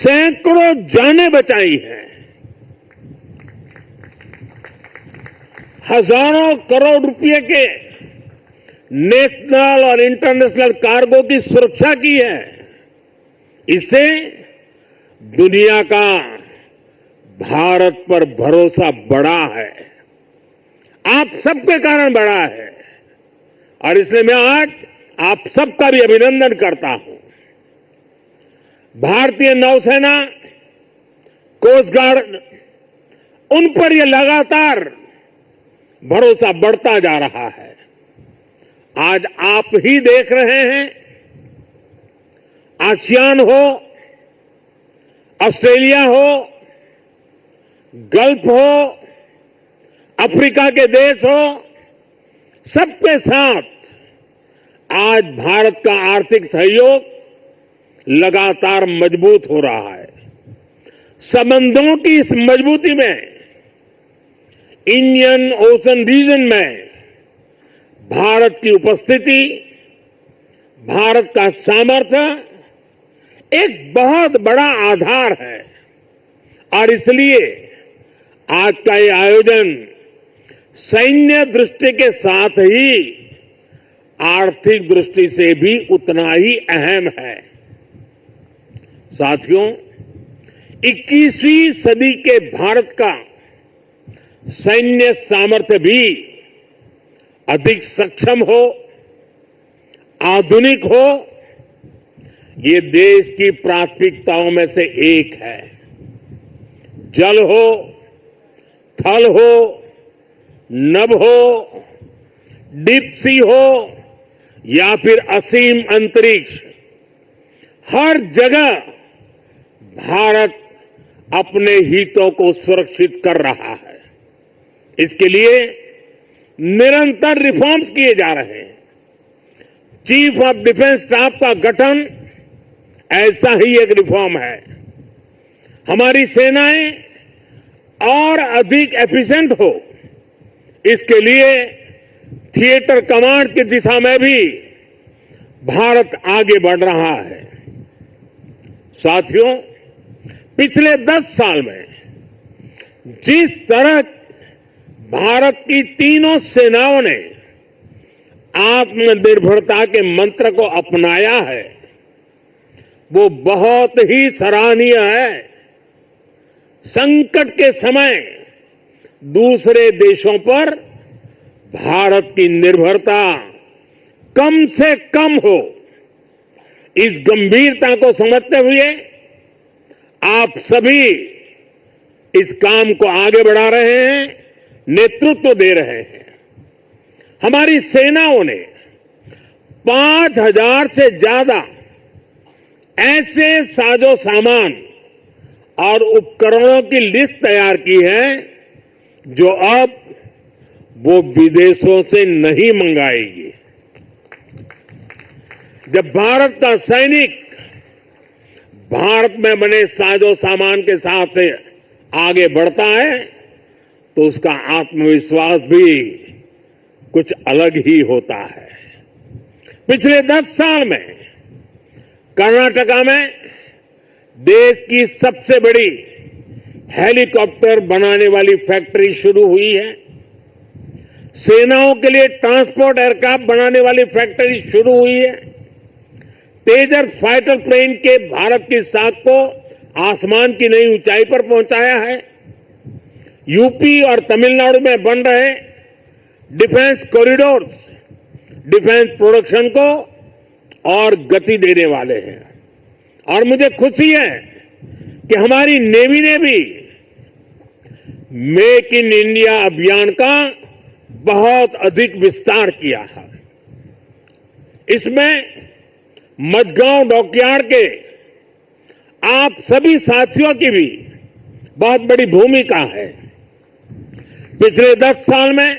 सैकड़ों जानें बचाई हैं, हजारों करोड़ रुपए के नेशनल और इंटरनेशनल कार्गो की सुरक्षा की है। इससे दुनिया का भारत पर भरोसा बढ़ा है, आप सबके कारण बढ़ा है, और इसलिए मैं आज आप सबका भी अभिनंदन करता हूं। भारतीय नौसेना, कोस्ट गार्ड, उन पर यह लगातार भरोसा बढ़ता जा रहा है। आज आप ही देख रहे हैं, आसियान हो, ऑस्ट्रेलिया हो, गल्फ हो, अफ्रीका के देश हो, सबके साथ आज भारत का आर्थिक सहयोग लगातार मजबूत हो रहा है। संबंधों की इस मजबूती में इंडियन ओशन रीजन में भारत की उपस्थिति, भारत का सामर्थ्य एक बहुत बड़ा आधार है, और इसलिए आज का ये आयोजन सैन्य दृष्टि के साथ ही आर्थिक दृष्टि से भी उतना ही अहम है। साथियों, 21वीं सदी के भारत का सैन्य सामर्थ्य भी अधिक सक्षम हो, आधुनिक हो, ये देश की प्राथमिकताओं में से एक है। जल हो, थल हो, नभ हो, डीप सी हो या फिर असीम अंतरिक्ष, हर जगह भारत अपने हितों को सुरक्षित कर रहा है। इसके लिए निरंतर रिफॉर्म्स किए जा रहे हैं। चीफ ऑफ डिफेंस स्टाफ का गठन ऐसा ही एक रिफॉर्म है। हमारी सेनाएं और अधिक एफिशिएंट हो, इसके लिए थिएटर कमांड की दिशा में भी भारत आगे बढ़ रहा है। साथियों, पिछले 10 साल में जिस तरह भारत की तीनों सेनाओं ने आत्मनिर्भरता के मंत्र को अपनाया है, वो बहुत ही सराहनीय है। संकट के समय दूसरे देशों पर भारत की निर्भरता कम से कम हो, इस गंभीरता को समझते हुए आप सभी इस काम को आगे बढ़ा रहे हैं, नेतृत्व दे रहे हैं। हमारी सेनाओं ने 5,000 से ज्यादा ऐसे साजो सामान और उपकरणों की लिस्ट तैयार की है जो अब वो विदेशों से नहीं मंगाएगी। जब भारत का सैनिक भारत में बने साजो सामान के साथ आगे बढ़ता है तो उसका आत्मविश्वास भी कुछ अलग ही होता है। पिछले 10 साल में कर्नाटका में देश की सबसे बड़ी हेलीकॉप्टर बनाने वाली फैक्ट्री शुरू हुई है। सेनाओं के लिए ट्रांसपोर्ट एयरक्राफ्ट बनाने वाली फैक्ट्री शुरू हुई है। तेजस फाइटर प्लेन के भारत की साख को आसमान की नई ऊंचाई पर पहुंचाया है। यूपी और तमिलनाडु में बन रहे डिफेंस कॉरिडोर्स डिफेंस प्रोडक्शन को और गति देने वाले हैं। और मुझे खुशी है कि हमारी नेवी ने भी मेक इन इंडिया अभियान का बहुत अधिक विस्तार किया है। इसमें मझगांव डॉकयार्ड के आप सभी साथियों की भी बहुत बड़ी भूमिका है। पिछले 10 साल में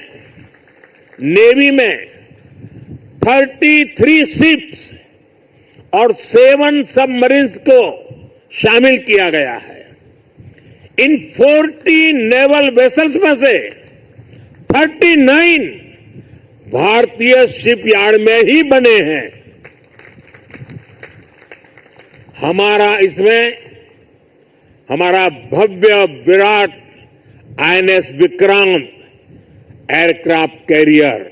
नेवी में 33 शिप्स और 7 सबमरीन्स को शामिल किया गया है। इन 40 नेवल वेसल्स में से 39 भारतीय शिपयार्ड में ही बने हैं। हमारा इसमें हमारा भव्य विराट आईएनएस विक्रांत एयरक्राफ्ट कैरियर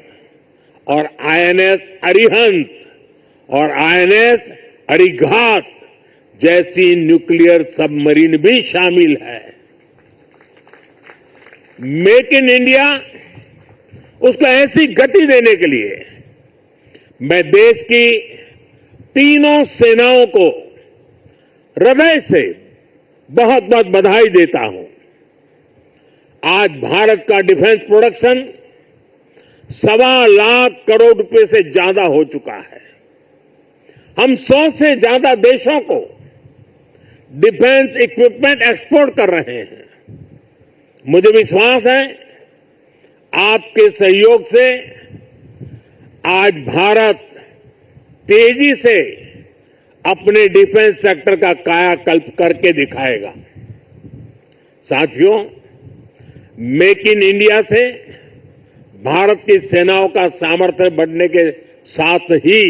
और आईएनएस अरिहंत और आईएनएस अरिघात जैसी न्यूक्लियर सबमरीन भी शामिल है। मेक इन इंडिया उसको ऐसी गति देने के लिए मैं देश की तीनों सेनाओं को हृदय से बहुत बहुत बधाई देता हूं। आज भारत का डिफेंस प्रोडक्शन 1.25 लाख करोड़ रुपए से ज्यादा हो चुका है। हम 100 से ज्यादा देशों को डिफेंस इक्विपमेंट एक्सपोर्ट कर रहे हैं। मुझे विश्वास है आपके सहयोग से आज भारत तेजी से अपने डिफेंस सेक्टर का कायाकल्प करके दिखाएगा। साथियों, मेक इन इंडिया से भारत की सेनाओं का सामर्थ्य बढ़ने के साथ ही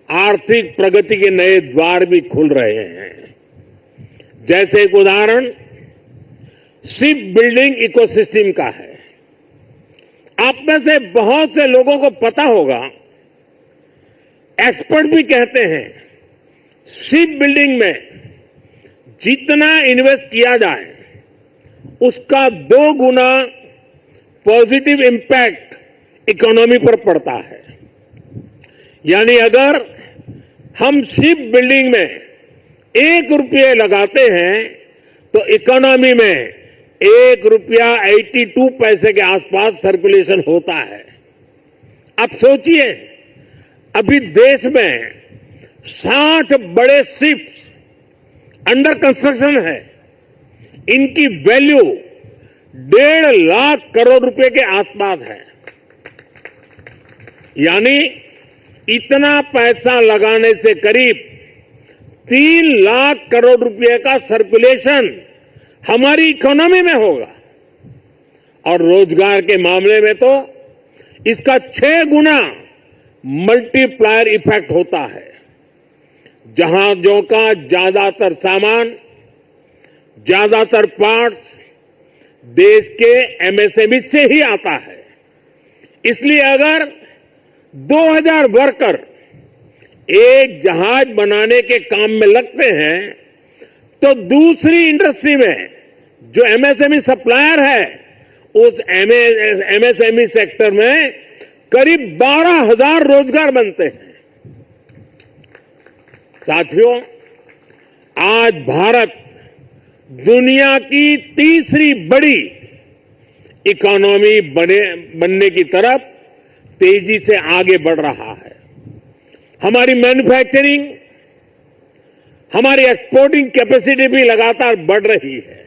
आर्थिक प्रगति के नए द्वार भी खुल रहे हैं। जैसे एक उदाहरण शिप बिल्डिंग इकोसिस्टम का है। आप में से बहुत से लोगों को पता होगा, एक्सपर्ट भी कहते हैं शिप बिल्डिंग में जितना इन्वेस्ट किया जाए उसका 2 गुना पॉजिटिव इंपैक्ट इकोनॉमी पर पड़ता है। यानी अगर हम शिप बिल्डिंग में 1 रुपये लगाते हैं तो इकोनॉमी में 1 रुपया 82 पैसे के आसपास सर्कुलेशन होता है। अब सोचिए, अभी देश में 60 बड़े शिप्स अंडर कंस्ट्रक्शन है। इनकी वैल्यू 1.5 लाख करोड़ रुपए के आसपास है। यानी इतना पैसा लगाने से करीब 3 लाख करोड़ रुपए का सर्कुलेशन हमारी इकोनॉमी में होगा और रोजगार के मामले में तो इसका 6 गुना मल्टीप्लायर इफेक्ट होता है। जहाजों का ज्यादातर सामान, ज्यादातर पार्ट्स देश के एमएसएमई से ही आता है। इसलिए अगर 2000 वर्कर एक जहाज बनाने के काम में लगते हैं तो दूसरी इंडस्ट्री में जो एमएसएमई सप्लायर है उस एमएसएमई सेक्टर में करीब 12,000 रोजगार बनते हैं। साथियों, आज भारत दुनिया की तीसरी बड़ी इकोनॉमी बनने की तरफ तेजी से आगे बढ़ रहा है। हमारी मैन्युफैक्चरिंग, हमारी एक्सपोर्टिंग कैपेसिटी भी लगातार बढ़ रही है।